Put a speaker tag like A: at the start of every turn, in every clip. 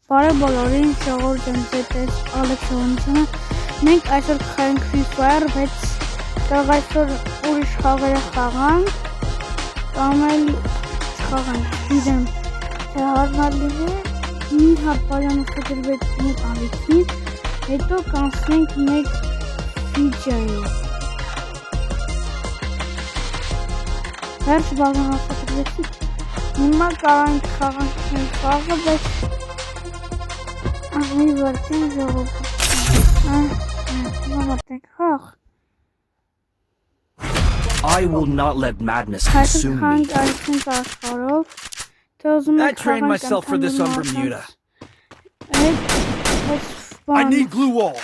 A: Բարև բոլորին, ժողովուրդ եմ ձեզ Ալեքսանդրը։ Մենք այսօր կխաղանք Free Fire, բայց կարող այսօր ուրիշ խաղերը խաղանք, կամ էլ չխաղանք, գիտեմ, թե հարմար լինի, մի հատ բաժանորդադրվեց իմ ալիքին, հետո կանցնենք մեր վիդեոյին։ Վերջ բաժանորդադրվեցի, հիմա կարող ենք խաղանք մեր խաղը, բայց մի վարդին ժողովուրդ
B: I will not let madness consume me. I trained myself for this on Bermuda. I need glue wall.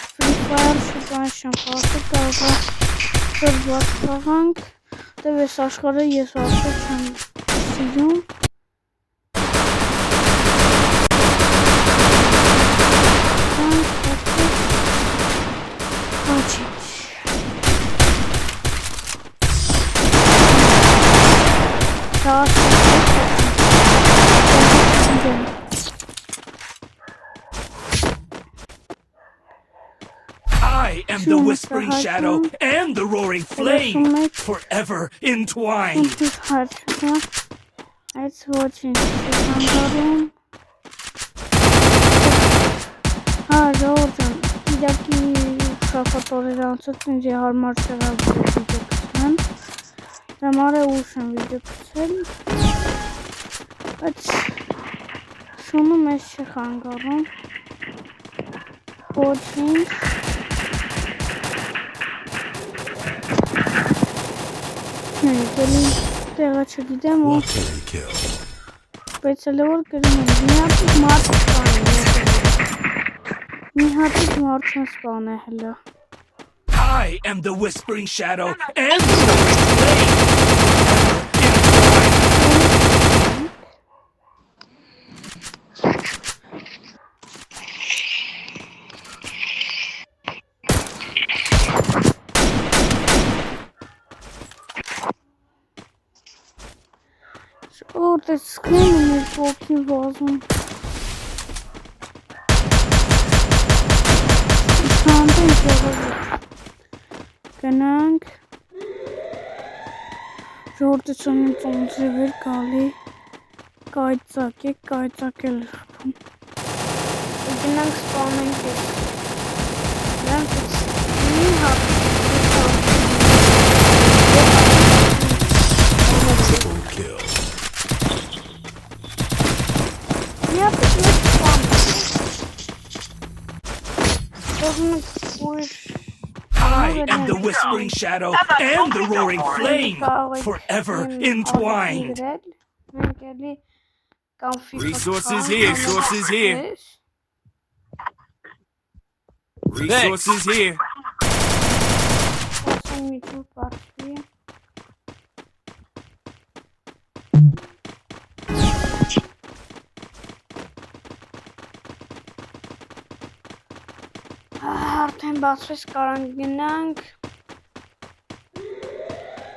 B: I am the whispering shadow and the roaring flame, forever entwined.
A: Let's watch it. Jordan, իդակի շախոտորեր անցած ինձ հարմար չեղավ վիդեո կցնեմ, դամարը ուշ եմ վիդեո կցել, բայց շունը մեզ չի խանգարում, ոչինչ, գելի տեղը չգիտեմ ու բայց էլ որ գրում եմ, մի հատիկ մարդ սպան է, մի հատիկ մարդ սպան է հլը։
B: I am the whispering shadow and the roaring flame.
A: Oh, das screaming is walking wasn't. Գնանք ժողովրդությունից ոնցրիվեր գալի կայծակ է, կայծակել խպում գնանք սպանենք ես նրանք մի հատ
B: I am the whispering shadow and the roaring flame, forever entwined. Resources here, sources here. Resources here.
A: Արդեն բացվեց կարանք գնանք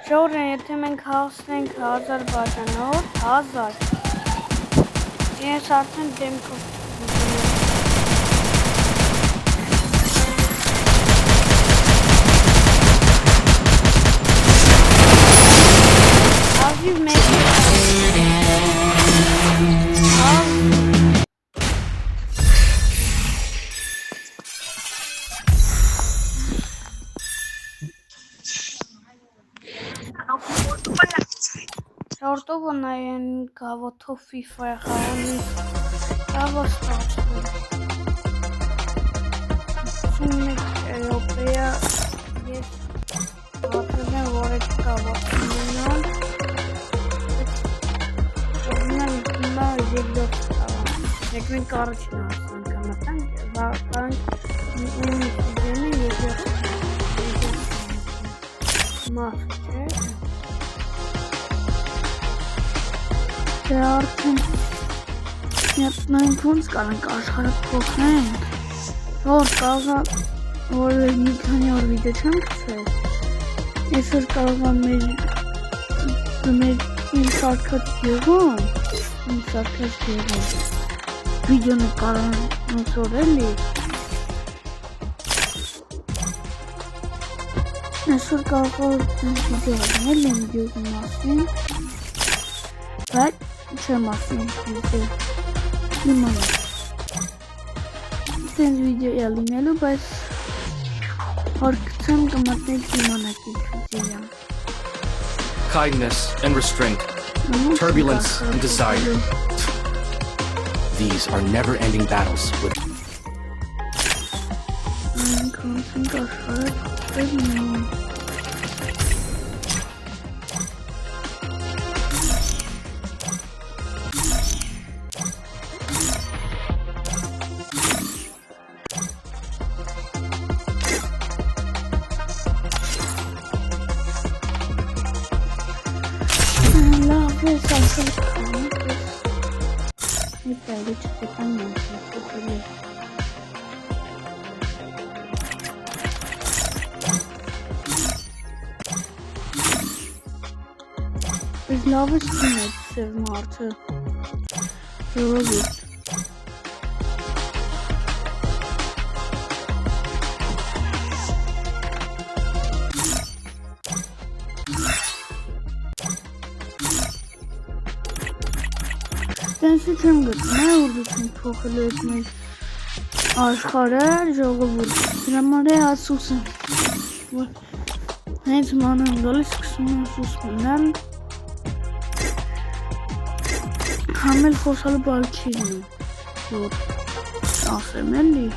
A: Ժողովուրդ, եթե մենք հասնենք 1000 բաժանորդ, 1000 ես արդեն դեմքով Ազիվ մեկ Ժողովուրդ նայեն գավաթով FIFA-ը խաղալի գավաթ ստացվում 51 րոպեա ես պատրաստ եմ որ այդ գավաթը ունենամ ունենամ հիմա երկրորդ եկեք մենք առաջին հասնենք մտանք վականք ունենք դեմի երկրորդ մախ չէ Արդեն նայենք ոնց կարանք աշխարհը փոխենք որ կարող է որ մի քանի օր վիդեո չեմ գցել այսօր կարող է մեր իմ շարքած գյուղում video նկարան նորելի Այսօր կարող վիդեո անել եմ վիդեոյի մասին բայց չեմ ասում վիդեո իմանալ Տենց վիդեո լինելու բայց հարկցեմ կմտնեք իմանալ վիդեոյը
C: Kindness and restraint, turbulence and desire. These are never-ending battles with
A: It's love is connected, Martha. You're good. Տենսի չեմ գտնում, ուրդություն փոխել է մեր աշխարհը, ժողովուրդ։ Դրա համար է ասուս եմ, որ հենց մանան գալիս սկսում եմ ասուս մնալ, համել խոսալը բալ չի լինում, որ ասեմ էլի։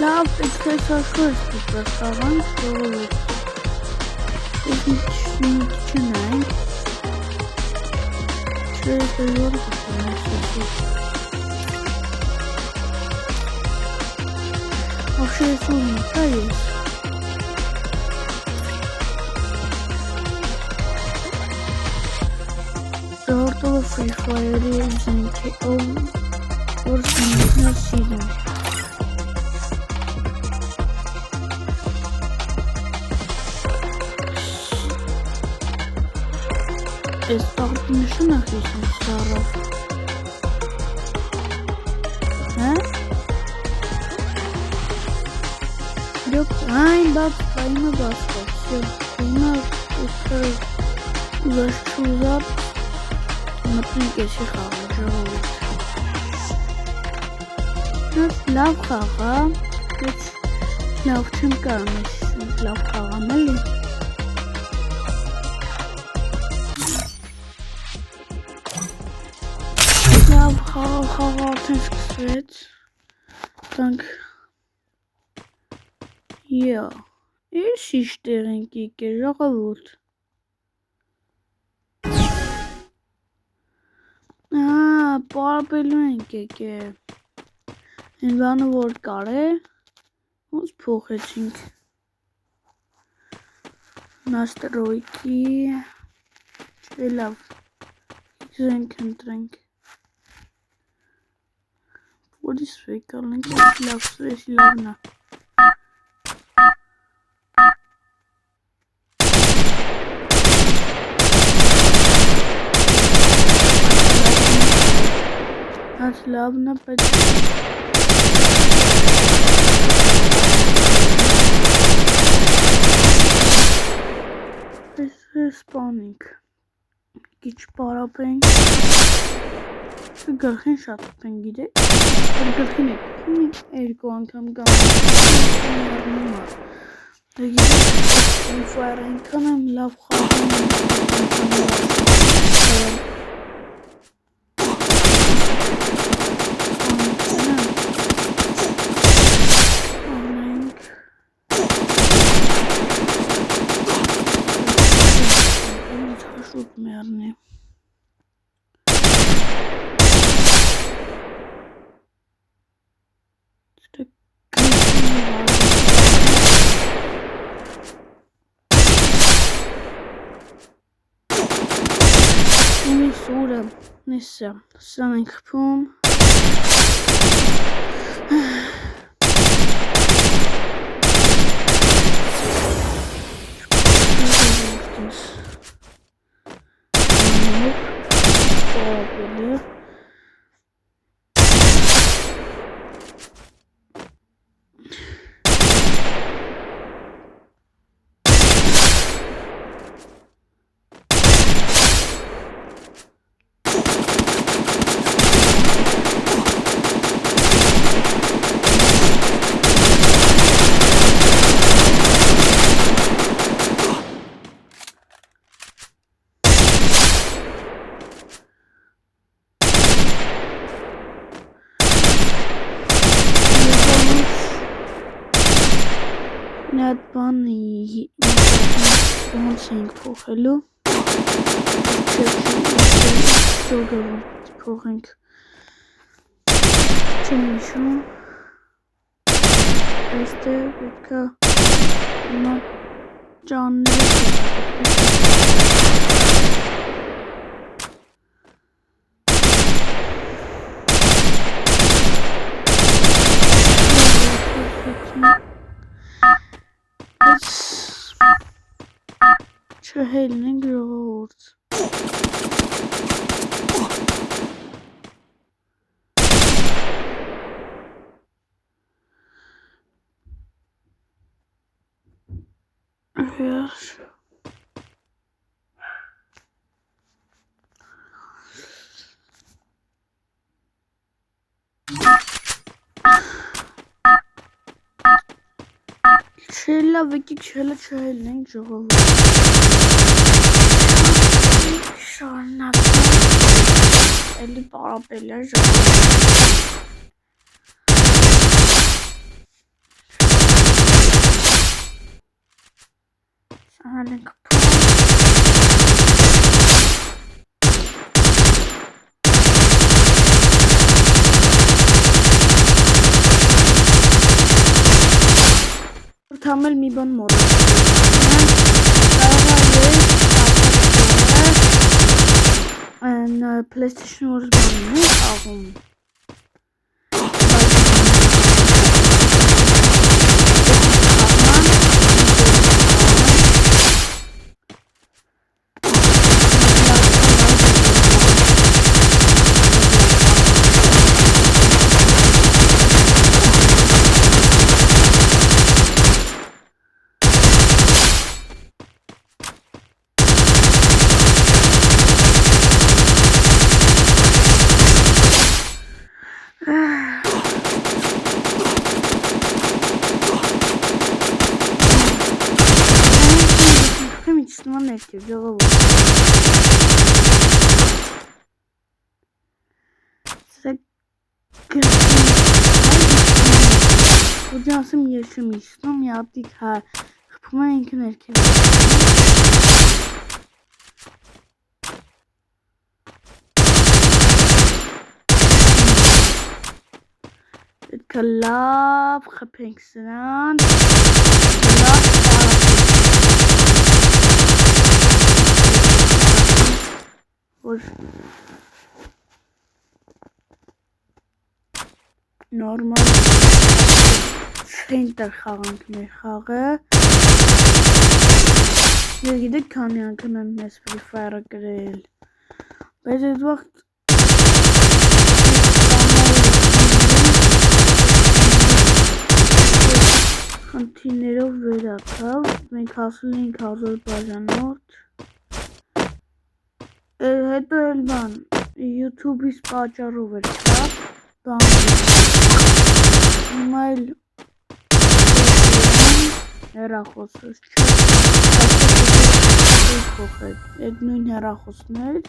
A: Լավ, պետք է աշխարհս դուք խաղանք, ժողովուրդ։ Ես չնայենք։ Չէ, դա յոր գտնում Вообще ես ունի, կա ես։ Ժողորդովը Free Fire-ի զենքի որ զենքներ սիրում։ Այս տաղտի նշնախ ես են սարավ։ Հա? Դոք այն բաց պայմը բասկա, всё, պայմը ուզաշ չուզապ, մտնենք եսի խաղը, ժողովուրդ։ Ես լավ խաղա, ես լավ չեմ կարում ես լավ խաղամ էլի։ Լավ խաղա արդեն սկսվեց, տանք Ես իշտեղ ենք եկել ժողովուրդ։ Պարապելու ենք եկել։ Այն բանը որ կար է, ոնց փոխեցինք։ Настройки, չէ լավ, զենք ընտրենք։ Որից վեկալենք, լավ սրեսի լավն է։ Այս լավն է, բայց սպանենք, կիչ պարապենք, գլխին շատպենք գիտեք, գլխին եք, երկու անգամ կամ Fire այնքան եմ լավ խաղում Մերնի Սուրը նիսը սան ենք խփում այդ բանը ոնց ենք փոխելու փոխենք չեմ հիշում այստեղ պետք է հիմա չհելն ենք ժողովուրդ Չելա վեկիկ չհելն ենք ժողովուրդ շարունակում էլի պարապել է ժողովուրդ սահալ ենք Թամել մի բան մոռացա։ Կարող է PlayStation 4 բանն է աղում։ ժողովուրդ Ուջանսում ես չեմ իսնում, մի ապտիկ խփում է ինքը ներքև պետք է լավ խփենք սրան լավ նորմալ Center խաղանք մեր խաղը Ես գիտեք քանի անգամ եմ մեզ Free Fire-ը գրել բայց այդ վաղտ խնդիրներով վերացավ մենք հասել ենք 1000 բաժանորդ հետո էլ բան YouTube-ից պատճառով էր չափ բան հիմա էլ հեռախոսս չէ այդ նույն հեռախոսն էր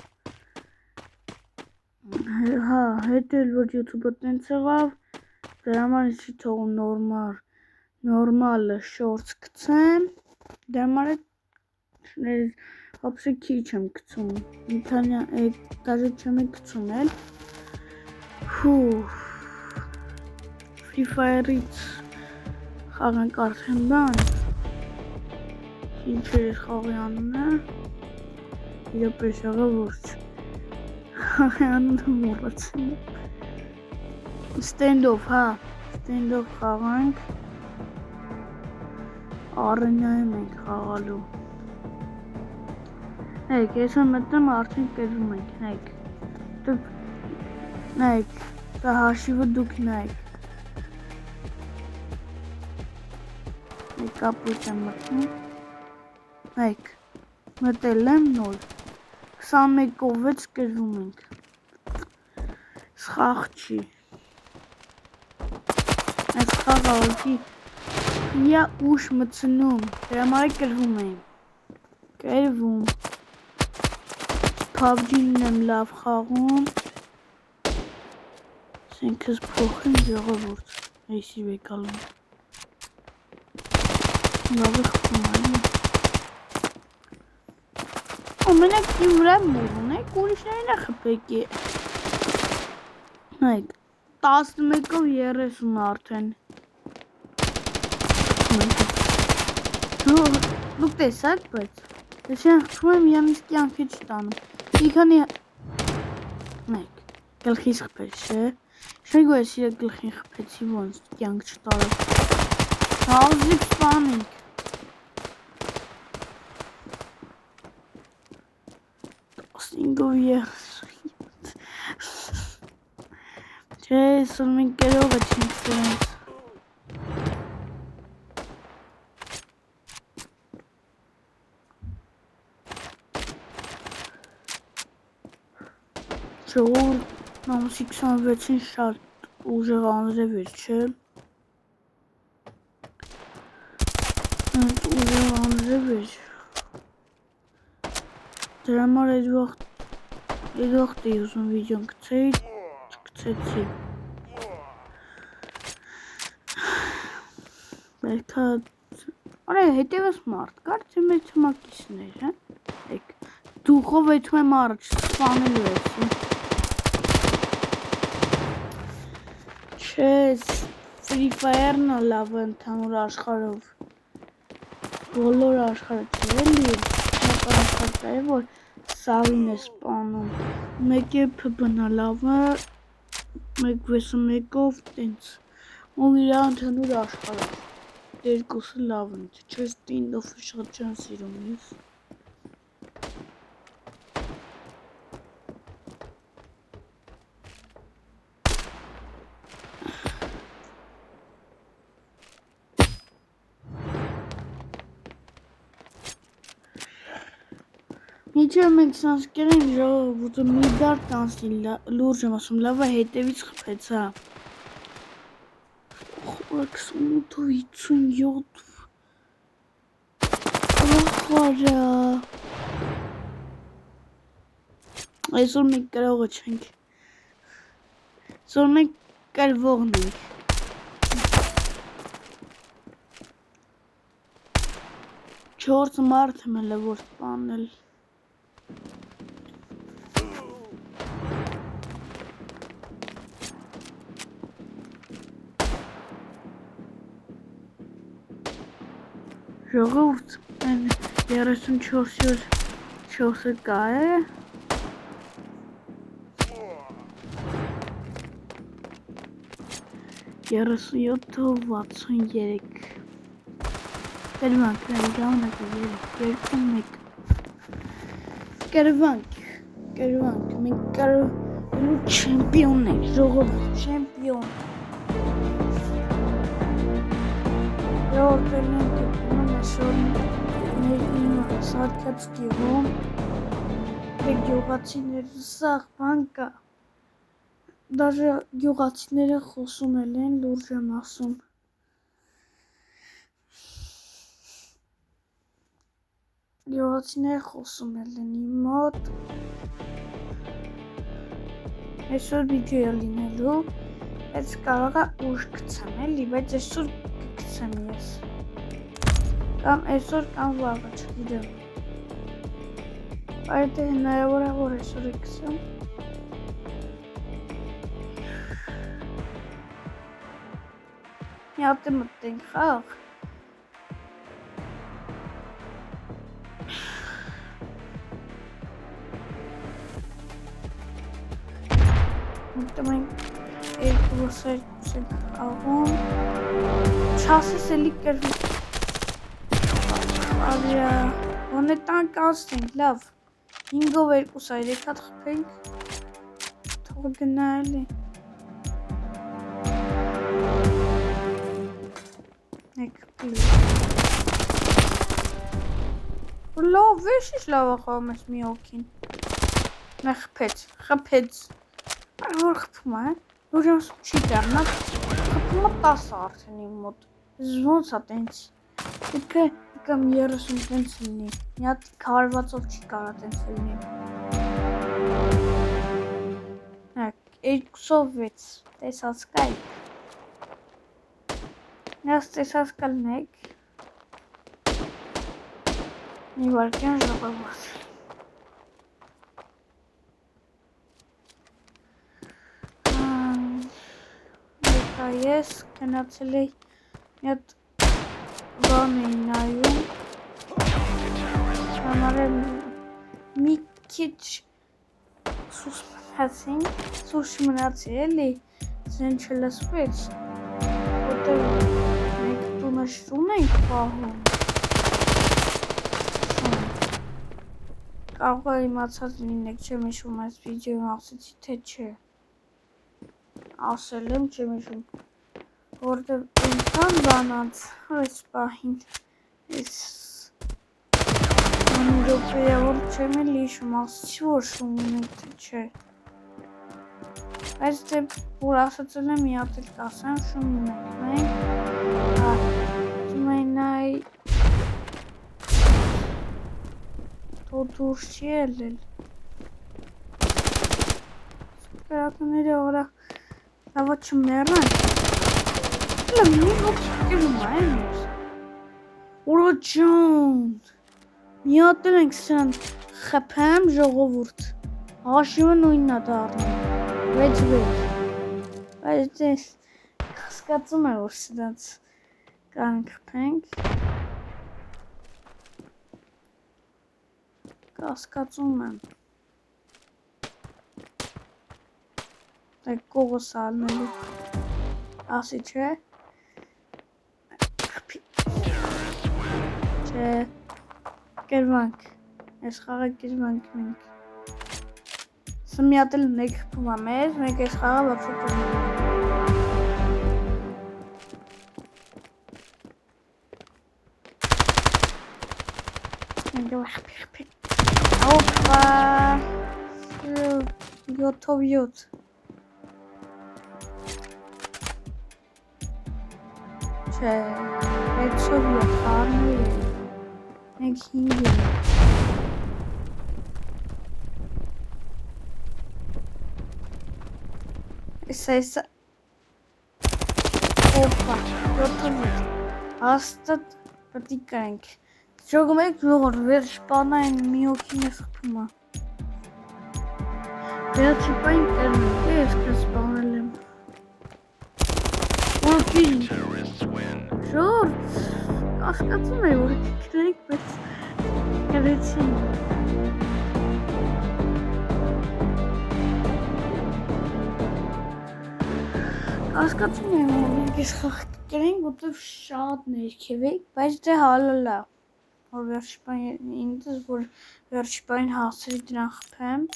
A: հա հետո էլ որ YouTube-ը տենց եղավ դրա համար չի թողում նորմալ shorts գցեմ դրա համար Вообще քիչ եմ գցում даже չեմ գցում էլ Free Fire-ից խաղանք արդեն բան ինչ էր խաղի անունը իրապես ժողովուրդ խաղի անունը մոռացել Stand-off հա Stand-off խաղանք Arena-ում ենք խաղալու Նայք, ես եմ մտնում արդեն կերվում ենք, նայք, դա հաշիվը դուք նայք Նայք, ապույտ եմ մտնում Նայք, մտել եմ 0 21-ով 6 կերվում ենք Սխաղ չի Այս խաղ ալքի Իա ուշ մծնում, դրա համար կերվում եմ Կերվում PUBG-ն եմ լավ խաղում Սենքս փոխեն ժողովուրդ Այսի վեկալում լավ է խփում այն։ Ամենակ իմ վրա մուրուն եք, ուրիշներին է խփեք է։ Նայք, 11-ով 30 արդեն։ Դուք տեսակ, բայց ես են խփում եմ յանիսկ յանքը չտանում։ Մի քանի նայք, գլխիս խփեց, չէ։ Շնորհիվ ես իր գլխին խփեցի, ոնց յանք չտարավ։ Հազիվ սպանենք։ Չէ, սր մենք կերողը չենք սրանց։ Ժողովուրդ նամուսի 26-ին շատ ուժեղ անձրև էր, չէ։ Ուժեղ անձրև էր։ Դրա համար այդ վաղտ էի ուզում վիդեոն գցեի, չգցեցի։ Բերքա, արա հետևս մարդ կար, թե մեր թմակիսներ, հա։ Եկ, դուխով էթում եմ առաջ, սպանելու էցի։ Չես, Free Fire-ն է լավը ընդհանուր աշխարհով։ Բոլոր աշխարհը չէ էլի, նական աշխարհ է, որ սավին է սպանում։ Մեկ է PB-ն է լավը, 1.61-ով տենց, ու իր ընդհանուր աշխարհով։ Երկուսը լավն է, չես Standoff-ը շատ չան սիրում ես։ Միջև մենք սանսկեր են ժողովուրդը մի դար տանցնի, լուրջ եմ ասում, լավը հետևից խփեց, հա։ 28-57 Ախվարա Այսօր մենք կրողը չենք Այսօր մենք կրվողն ենք Չորս մարդ եմ էլ է որ սպանել Ժողովուրդ 34-ը կա է 37-63 Կրվանք, ժամանակը 3-2-1 Կրվանք, մենք կրվելու չեմպիոն ենք, ժողովուրդ, չեմպիոն Եորդել ենք կպնում այսօր ներգինը սարքած գեղում Եկ գյուղացիները սաղ բան կա Դաժը գյուղացիները խոսում էլ են, լուրջ եմ ասում Գյուղացիները խոսում էլ են իմ մոտ Այսօր վիդեո է լինելու Բայց կարող է ուժ գցեմ էլի, բայց այսօր գցեմ ես Կամ այսօր կամ վաղը չգիտեմ Այդ է հնարավոր է որ այսօր է գցեմ Մի հատ է մտենք խաղ Մտում ենք երկու ոսեր աղում Չասես էլի կրվի Ալիա Ոնե տանք անցնենք, լավ 5-ով 2 սայր եկատ խպենք Թող գնա էլի Եկ պլի Լավ, վեշ ինչ լավ ախաղում ես մի օքին Նա խպեց Որ խպում է, որ յոնսում չի դարնակ Խպում է 10 արդեն իմ մոտ Ոնց է տենց Եկը կամ 30 տենց լինի Մի հատ կարվածով չի կարա տենց լինի 2-ով 6 Տեսած կայք Նյաս տեսած կլնեք Մի վարկյան ժողովուրդ։ Եկա ես գնացել էի մի հատ բան էի նայում։ Համար մի քիչ սուս մնացի էլի, զեն չլսվեց, որտեղ մենք տունը շուն ենք պահում։ Կարող է իմացած լինեք, չեմ հիշում այս վիդեոյում ասեցի, թե չէ։ Ասել եմ, չեմ հիշում, որտեղ ինքան բանած, այս պահին, այս անիրոպեյա, որ չեմ էլ հիշում, ասեցի, որ շուն ունենք, թե չէ։ Բայց դե որ ասացել եմ, մի հատ էլ կասեմ, շուն ունենք, մենք, զմենայ, դուրս չի ելել։ Սպերականները օրա լավա չմերան։ Լավ մի հոտ կելում այն ես։ Ուրա ջան։ Մի հատ էլ ենք սրան խպեմ ժողովուրդ։ Հաշիվը նույնն է դառնում։ 6-6։ Բայց ես հասկացում եմ, որ սրանց կանք խպենք։ Կասկածում եմ։ Դե կողս ալնելու։ Ասի չէ։ Չէ։ Կերվանք։ Ես խաղը կերվանք մենք։ Սա մի հատ էլ մեկ խպում է մեզ, մենք ես խաղը վապշը կերվանք։ Մենք խպի։ Опа! 7-7. Չէ, 6-7 խառնել է, մենք 5 ենք։ Էսա, օպա, 7-7, հաստատ պտի կանք։ Շոգում եք ժողոր, վերջ պանային մի հոգին ես խպում է։ Վերջի պայն կերնում, ես կս պանել եմ։ Որդին, ժորդ, կասկացում է, որ կրենք, բայց կրեցին։ Կասկացում եմ, որ մենք ես խաղ կրենք, որտև շատ ներքև եք, բայց դե հալել է, որ վերջի պայն ինձ, որ վերջի պայն հասրի դրան խպեմ։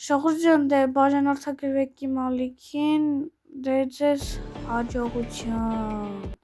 A: Շողուր ջան, դե բաժանորդագրվեք իմ ալիքին, դե ձեզ հաջողություն։